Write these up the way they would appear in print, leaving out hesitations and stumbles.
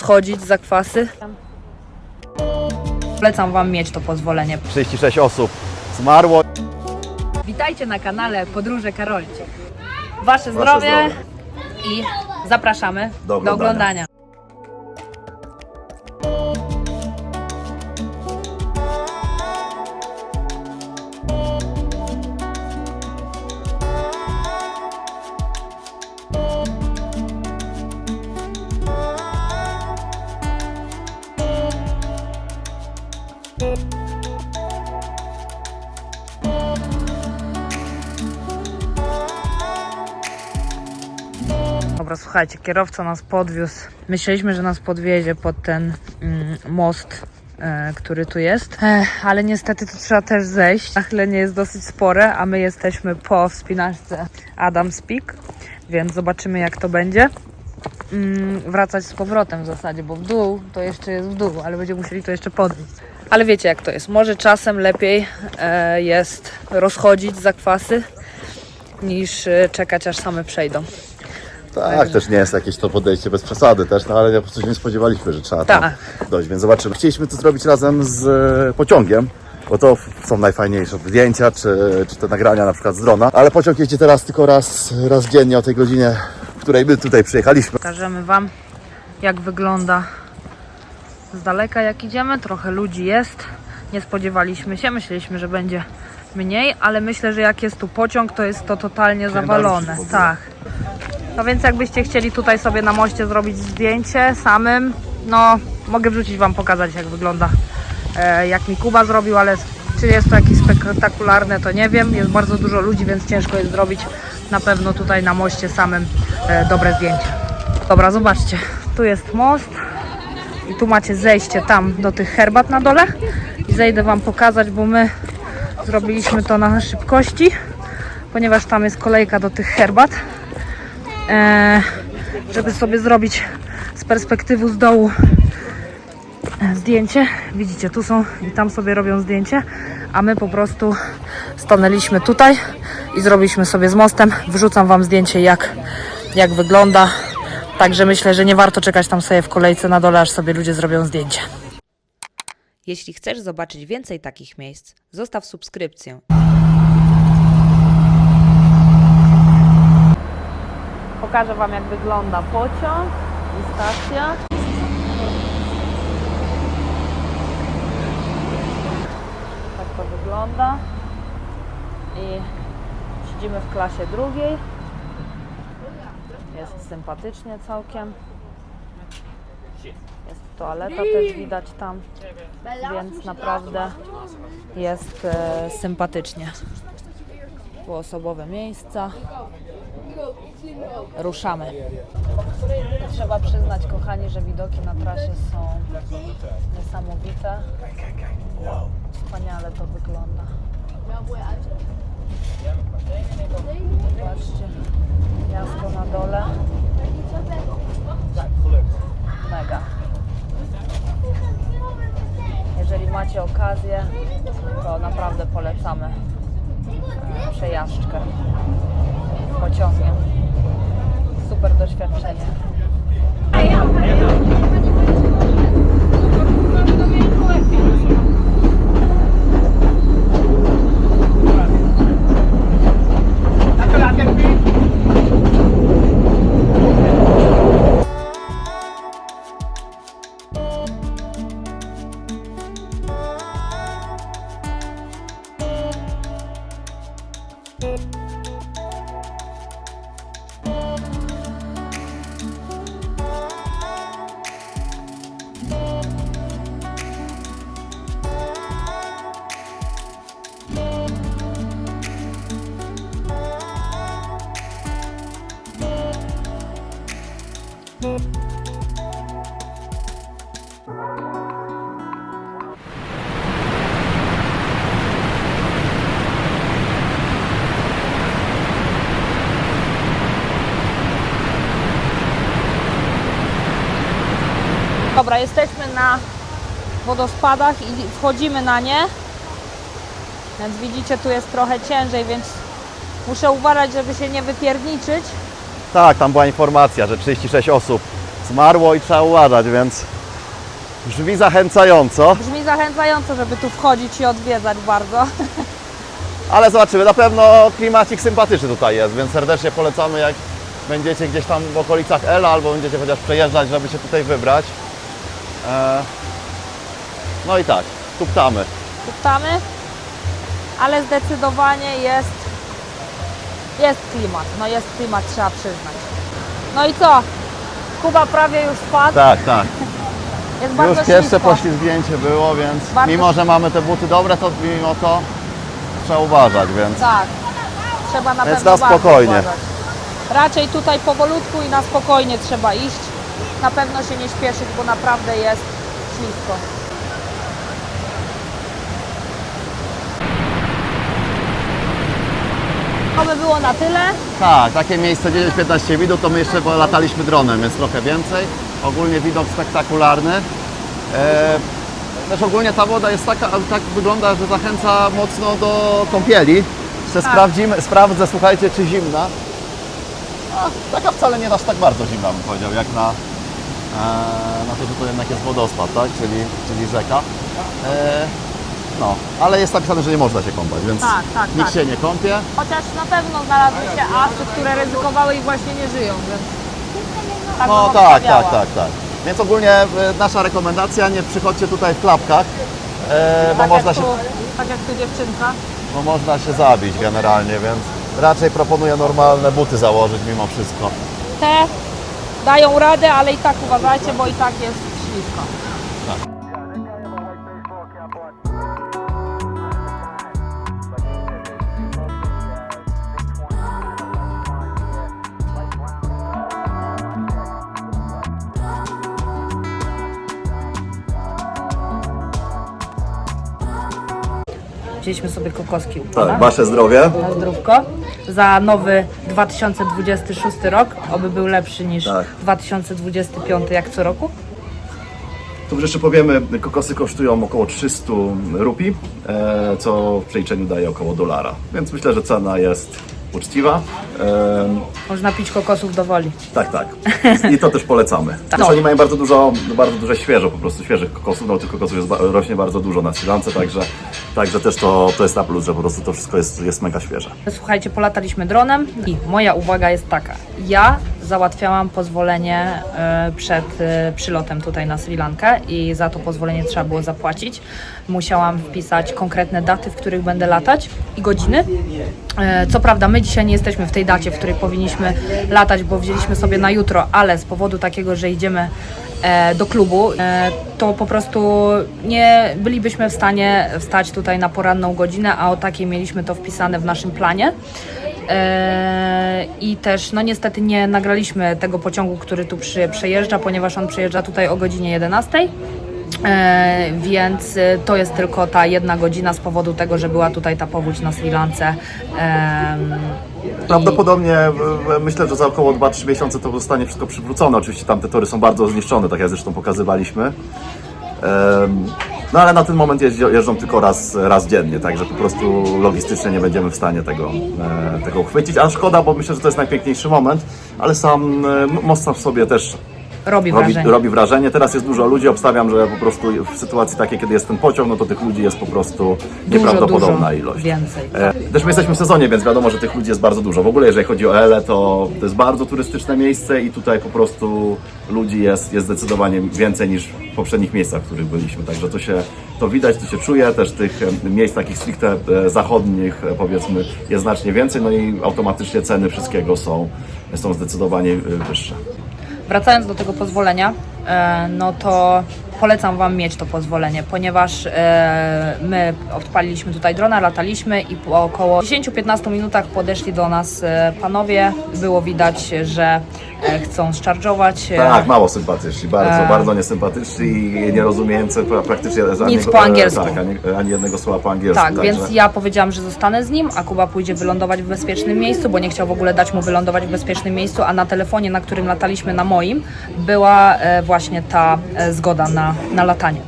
rozchodzić zakwasy. Polecam Wam mieć to pozwolenie. 36 osób zmarło. Witajcie na kanale Podróże Karolcie. Wasze zdrowie i zapraszamy do oglądania. Dobra, słuchajcie, kierowca nas podwiózł. Myśleliśmy, że nas podwiezie pod ten most, który tu jest. Ale niestety tu trzeba też zejść. Nachylenie jest dosyć spore, a my jesteśmy po wspinaczce Adam's Peak, więc zobaczymy, jak to będzie. Wracać z powrotem w zasadzie, bo w dół to jeszcze jest w dół, ale będziemy musieli to jeszcze podnieść. Ale wiecie, jak to jest. Może czasem lepiej jest rozchodzić zakwasy, niż czekać, aż same przejdą. Tak, też nie jest jakieś to podejście bez przesady też, no ale po prostu się nie spodziewaliśmy, że trzeba tam dojść, więc zobaczymy. Chcieliśmy to zrobić razem z pociągiem, bo to są najfajniejsze zdjęcia, czy te nagrania na przykład z drona, ale pociąg jeździ teraz tylko raz dziennie o tej godzinie, w której my tutaj przyjechaliśmy. Pokażemy Wam, jak wygląda z daleka, jak idziemy. Trochę ludzi jest, nie spodziewaliśmy się, myśleliśmy, że będzie mniej, ale myślę, że jak jest tu pociąg, to jest to totalnie zawalone. Tak. No więc jakbyście chcieli tutaj sobie na moście zrobić zdjęcie samym, no mogę wrzucić Wam, pokazać, jak wygląda, jak mi Kuba zrobił, ale czy jest to jakieś spektakularne, to nie wiem. Jest bardzo dużo ludzi, więc ciężko jest zrobić na pewno tutaj na moście samym dobre zdjęcie. Dobra, zobaczcie, tu jest most i tu macie zejście tam do tych herbat na dole i zejdę Wam pokazać, bo my zrobiliśmy to na szybkości, ponieważ tam jest kolejka do tych herbat. Żeby sobie zrobić z perspektywy z dołu zdjęcie. Widzicie, tu są i tam sobie robią zdjęcie, a my po prostu stanęliśmy tutaj i zrobiliśmy sobie z mostem. Wrzucam Wam zdjęcie, jak wygląda. Także myślę, że nie warto czekać tam sobie w kolejce na dole, aż sobie ludzie zrobią zdjęcie. Jeśli chcesz zobaczyć więcej takich miejsc, zostaw subskrypcję. Pokażę Wam, jak wygląda pociąg i stacja. Tak to wygląda. I siedzimy w klasie drugiej. Jest sympatycznie całkiem. Jest toaleta też widać tam, więc naprawdę jest sympatycznie. Dwuosobowe miejsca. Ruszamy. Trzeba przyznać, kochani, że widoki na trasie są niesamowite. Wspaniale to wygląda. Zobaczcie, miasto na dole. Mega. Jeżeli macie okazję, to naprawdę polecamy przejażdżkę pociągiem. Super doświadczenie. Dobra, jesteśmy na wodospadach i wchodzimy na nie. Więc widzicie, tu jest trochę ciężej, więc muszę uważać, żeby się nie wypierniczyć. Tak, tam była informacja, że 36 osób zmarło i trzeba uważać, więc brzmi zachęcająco. Brzmi zachęcająco, żeby tu wchodzić i odwiedzać bardzo. Ale zobaczymy, na pewno klimacik sympatyczny tutaj jest, więc serdecznie polecamy, jak będziecie gdzieś tam w okolicach Ela albo będziecie chociaż przejeżdżać, żeby się tutaj wybrać. No i tak, tuptamy. Tuptamy, ale zdecydowanie jest klimat. No jest klimat, trzeba przyznać. No i co? Kuba prawie już spadł. Tak, tak. Jest bardzo Już pierwsze ślisko. poślizgnięcie było, więc Bardzo mimo, że mamy te buty dobre, to mimo to trzeba uważać, więc... Tak, trzeba na Więc pewno na bardzo spokojnie. uważać. Raczej tutaj powolutku i na spokojnie trzeba iść. Na pewno się nie śpieszyć, bo naprawdę jest ślisko. To by było na tyle. Tak, takie miejsce 10-15 minut, to my jeszcze lataliśmy dronem, więc trochę więcej. Ogólnie widok spektakularny. Też ogólnie ta woda jest taka, tak wygląda, że zachęca mocno do kąpieli. Jeszcze sprawdzę, słuchajcie, czy zimna. Taka wcale nie aż tak bardzo zimna, bym powiedział, jak na to, że to jednak jest wodospad, tak? czyli rzeka. No, ale jest napisane, że nie można się kąpać, więc nikt się nie kąpie. Chociaż na pewno znalazły się asy, które ryzykowały i właśnie nie żyją, więc... No bym tak. obstawiała. Więc ogólnie nasza rekomendacja, nie przychodźcie tutaj w klapkach, bo Tak jak tu dziewczynka. bo można się zabić generalnie, więc raczej proponuję normalne buty założyć mimo wszystko. Te dają radę, ale i tak uważajcie, bo i tak jest ślisko. Wzięliśmy sobie kokoski u pana. Tak, wasze zdrowie. Na zdrówko. Za nowy 2026 rok, oby był lepszy niż Tak. 2025 jak co roku. Tu jeszcze powiemy, kokosy kosztują około 300 rupii, co w przeliczeniu daje około $1. Więc myślę, że cena jest uczciwa. Można pić kokosów do woli. Tak. I to też polecamy. Też oni mają bardzo duże świeżo, po prostu świeżych kokosów. No tych kokosów rośnie bardzo dużo na Sri Lance, także też to jest na plus, że po prostu to wszystko jest mega świeże. Słuchajcie, polataliśmy dronem i moja uwaga jest taka. Ja załatwiałam pozwolenie przed przylotem tutaj na Sri Lankę i za to pozwolenie trzeba było zapłacić. Musiałam wpisać konkretne daty, w których będę latać i godziny. Co prawda my dzisiaj nie jesteśmy w tej dacie, w której powinniśmy latać, bo wzięliśmy sobie na jutro, ale z powodu takiego, że idziemy do klubu, to po prostu nie bylibyśmy w stanie wstać tutaj na poranną godzinę, a o takiej mieliśmy to wpisane w naszym planie. I też no niestety nie nagraliśmy tego pociągu, który tu przejeżdża, ponieważ on przejeżdża tutaj o godzinie 11. Więc to jest tylko ta 1 godzina z powodu tego, że była tutaj ta powódź na Sri Lance. Prawdopodobnie myślę, że za około 2-3 miesiące to zostanie wszystko przywrócone. Oczywiście tamte tory są bardzo zniszczone, tak jak zresztą pokazywaliśmy. No ale na ten moment jeżdżą tylko raz dziennie, także po prostu logistycznie nie będziemy w stanie tego uchwycić. A szkoda, bo myślę, że to jest najpiękniejszy moment, ale sam most w sobie też robi wrażenie. Teraz jest dużo ludzi, obstawiam, że po prostu w sytuacji takiej, kiedy jest ten pociąg, no to tych ludzi jest po prostu nieprawdopodobna ilość. Więcej. Też my jesteśmy w sezonie, więc wiadomo, że tych ludzi jest bardzo dużo. W ogóle jeżeli chodzi o Elę, to jest bardzo turystyczne miejsce i tutaj po prostu ludzi jest zdecydowanie więcej niż w poprzednich miejscach, w których byliśmy. Także to widać, to się czuje. Też tych miejsc takich stricte zachodnich, powiedzmy, jest znacznie więcej, no i automatycznie ceny wszystkiego są zdecydowanie wyższe. Wracając do tego pozwolenia, no to polecam Wam mieć to pozwolenie, ponieważ my odpaliliśmy tutaj drona, lataliśmy i po około 10-15 minutach podeszli do nas panowie. Było widać, że chcą zcharge'ować. Tak, mało sympatyczni, bardzo niesympatyczni i nie rozumiejący praktycznie nic po angielsku. Tak, ani jednego słowa po angielsku. Tak, więc ja powiedziałam, że zostanę z nim, a Kuba pójdzie wylądować w bezpiecznym miejscu, bo nie chciał w ogóle dać mu wylądować w bezpiecznym miejscu, a na telefonie, na którym lataliśmy, na moim, była właśnie ta zgoda na latanie.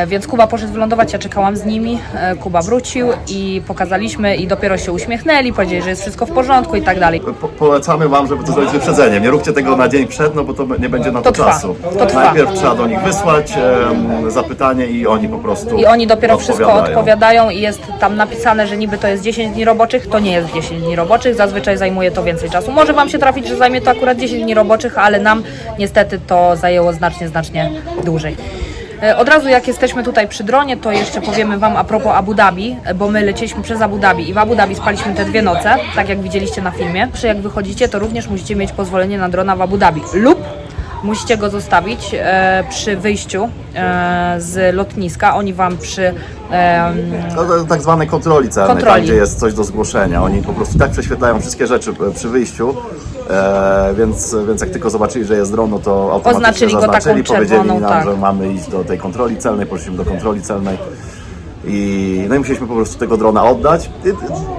Więc Kuba poszedł wylądować, ja czekałam z nimi, Kuba wrócił i pokazaliśmy i dopiero się uśmiechnęli, powiedzieli, że jest wszystko w porządku i tak dalej. Polecamy Wam, żeby to zrobić z wyprzedzeniem. Nie róbcie tego na dzień przed, no bo to nie będzie na to trwa. czasu. To trwa. Najpierw trzeba do nich wysłać zapytanie i oni po prostu I oni dopiero wszystko odpowiadają i jest tam napisane, że niby to jest 10 dni roboczych, to nie jest 10 dni roboczych, zazwyczaj zajmuje to więcej czasu. Może Wam się trafić, że zajmie to akurat 10 dni roboczych, ale nam niestety to zajęło znacznie dłużej. Od razu jak jesteśmy tutaj przy dronie, to jeszcze powiemy Wam a propos Abu Dhabi, bo my lecieliśmy przez Abu Dhabi i w Abu Dhabi spaliśmy te 2 noce, tak jak widzieliście na filmie. Jak wychodzicie, to również musicie mieć pozwolenie na drona w Abu Dhabi lub musicie go zostawić przy wyjściu z lotniska. Oni Wam przy tak zwanej kontroli celnej, tam gdzie jest coś do zgłoszenia. Oni po prostu tak prześwietlają wszystkie rzeczy przy wyjściu, więc jak tylko zobaczyli, że jest dron, no to automatycznie zaznaczyli, powiedzieli nam, tak, że mamy iść do tej kontroli celnej, poszliśmy do kontroli celnej. No i musieliśmy po prostu tego drona oddać.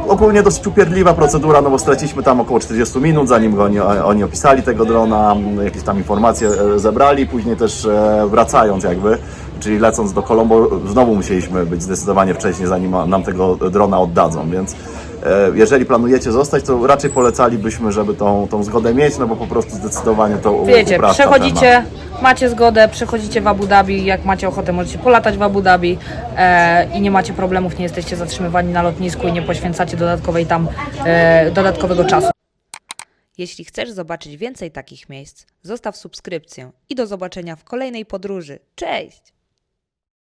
Ogólnie dosyć upierdliwa procedura, no bo straciliśmy tam około 40 minut, zanim oni opisali tego drona, jakieś tam informacje zebrali, później też wracając jakby, czyli lecąc do Colombo, znowu musieliśmy być zdecydowanie wcześniej, zanim nam tego drona oddadzą, więc jeżeli planujecie zostać, to raczej polecalibyśmy, żeby tą zgodę mieć, no bo po prostu zdecydowanie to wiecie, przechodzicie, macie zgodę, przechodzicie w Abu Dhabi, jak macie ochotę, możecie polatać w Abu Dhabi i nie macie problemów, nie jesteście zatrzymywani na lotnisku i nie poświęcacie dodatkowego czasu. Jeśli chcesz zobaczyć więcej takich miejsc, zostaw subskrypcję i do zobaczenia w kolejnej podróży. Cześć!